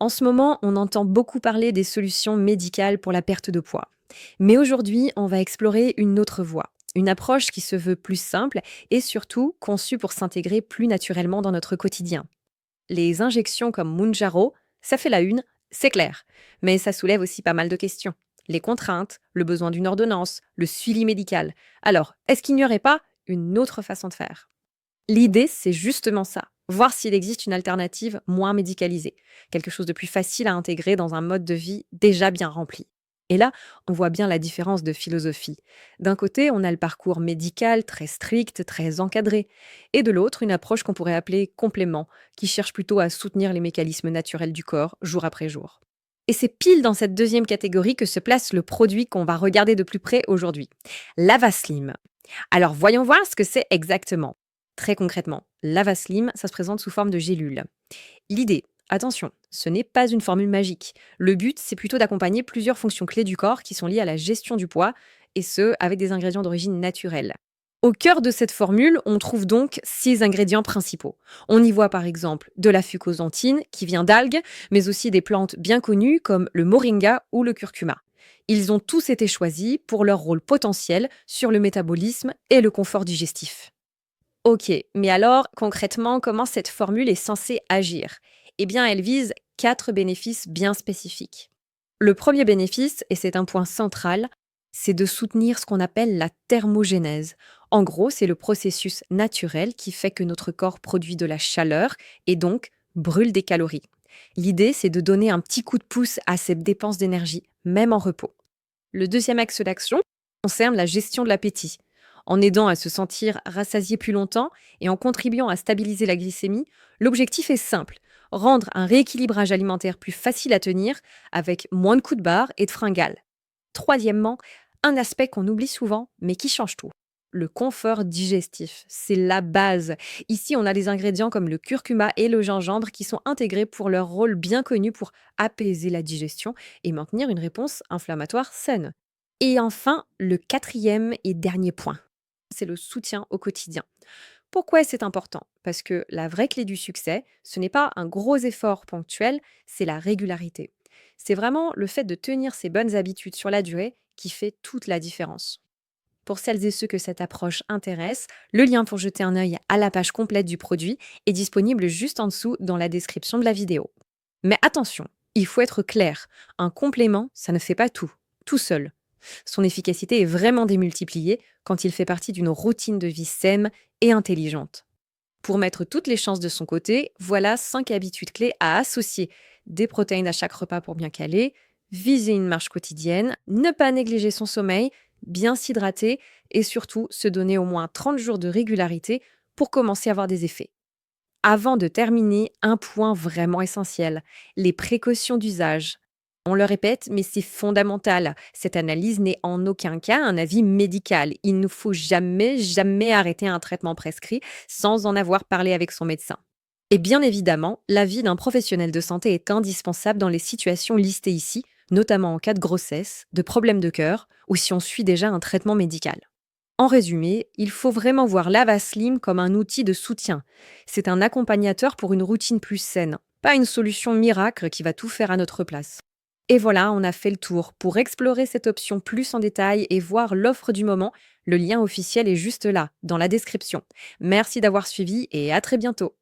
En ce moment, on entend beaucoup parler des solutions médicales pour la perte de poids. Mais aujourd'hui, on va explorer une autre voie. Une approche qui se veut plus simple et surtout conçue pour s'intégrer plus naturellement dans notre quotidien. Les injections comme Mounjaro, ça fait la une, c'est clair. Mais ça soulève aussi pas mal de questions. Les contraintes, le besoin d'une ordonnance, le suivi médical. Alors, est-ce qu'il n'y aurait pas une autre façon de faire? L'idée, c'est justement ça. Voir s'il existe une alternative moins médicalisée, quelque chose de plus facile à intégrer dans un mode de vie déjà bien rempli. Et là, on voit bien la différence de philosophie. D'un côté, on a le parcours médical très strict, très encadré, et de l'autre, une approche qu'on pourrait appeler complément, qui cherche plutôt à soutenir les mécanismes naturels du corps jour après jour. Et c'est pile dans cette deuxième catégorie que se place le produit qu'on va regarder de plus près aujourd'hui, l'Avaslim. Alors voyons voir ce que c'est exactement. Très concrètement, l'Avaslim, ça se présente sous forme de gélule. L'idée, attention, ce n'est pas une formule magique. Le but, c'est plutôt d'accompagner plusieurs fonctions clés du corps qui sont liées à la gestion du poids, et ce, avec des ingrédients d'origine naturelle. Au cœur de cette formule, on trouve donc 6 ingrédients principaux. On y voit par exemple de la fucosantine, qui vient d'algues, mais aussi des plantes bien connues comme le moringa ou le curcuma. Ils ont tous été choisis pour leur rôle potentiel sur le métabolisme et le confort digestif. Ok, mais alors concrètement, comment cette formule est censée agir? Eh bien, elle vise 4 bénéfices bien spécifiques. Le premier bénéfice, et c'est un point central, c'est de soutenir ce qu'on appelle la thermogénèse. En gros, c'est le processus naturel qui fait que notre corps produit de la chaleur et donc brûle des calories. L'idée, c'est de donner un petit coup de pouce à cette dépense d'énergie, même en repos. Le deuxième axe d'action concerne la gestion de l'appétit. En aidant à se sentir rassasié plus longtemps et en contribuant à stabiliser la glycémie, l'objectif est simple, rendre un rééquilibrage alimentaire plus facile à tenir avec moins de coups de barre et de fringales. Troisièmement, un aspect qu'on oublie souvent mais qui change tout. Le confort digestif, c'est la base. Ici, on a des ingrédients comme le curcuma et le gingembre qui sont intégrés pour leur rôle bien connu pour apaiser la digestion et maintenir une réponse inflammatoire saine. Et enfin, le quatrième et dernier point, c'est le soutien au quotidien. Pourquoi c'est important? Parce que la vraie clé du succès, ce n'est pas un gros effort ponctuel, c'est la régularité. C'est vraiment le fait de tenir ses bonnes habitudes sur la durée qui fait toute la différence. Pour celles et ceux que cette approche intéresse, le lien pour jeter un œil à la page complète du produit est disponible juste en dessous dans la description de la vidéo. Mais attention, il faut être clair, un complément, ça ne fait pas tout seul. Son efficacité est vraiment démultipliée quand il fait partie d'une routine de vie saine et intelligente. Pour mettre toutes les chances de son côté, voilà 5 habitudes clés à associer. Des protéines à chaque repas pour bien caler, viser une marche quotidienne, ne pas négliger son sommeil, bien s'hydrater et surtout se donner au moins 30 jours de régularité pour commencer à avoir des effets. Avant de terminer, un point vraiment essentiel, les précautions d'usage. On le répète, mais c'est fondamental. Cette analyse n'est en aucun cas un avis médical. Il ne faut jamais arrêter un traitement prescrit sans en avoir parlé avec son médecin. Et bien évidemment, l'avis d'un professionnel de santé est indispensable dans les situations listées ici, notamment en cas de grossesse, de problèmes de cœur ou si on suit déjà un traitement médical. En résumé, il faut vraiment voir l'Avaslim comme un outil de soutien. C'est un accompagnateur pour une routine plus saine, pas une solution miracle qui va tout faire à notre place. Et voilà, on a fait le tour. Pour explorer cette option plus en détail et voir l'offre du moment, le lien officiel est juste là, dans la description. Merci d'avoir suivi et à très bientôt.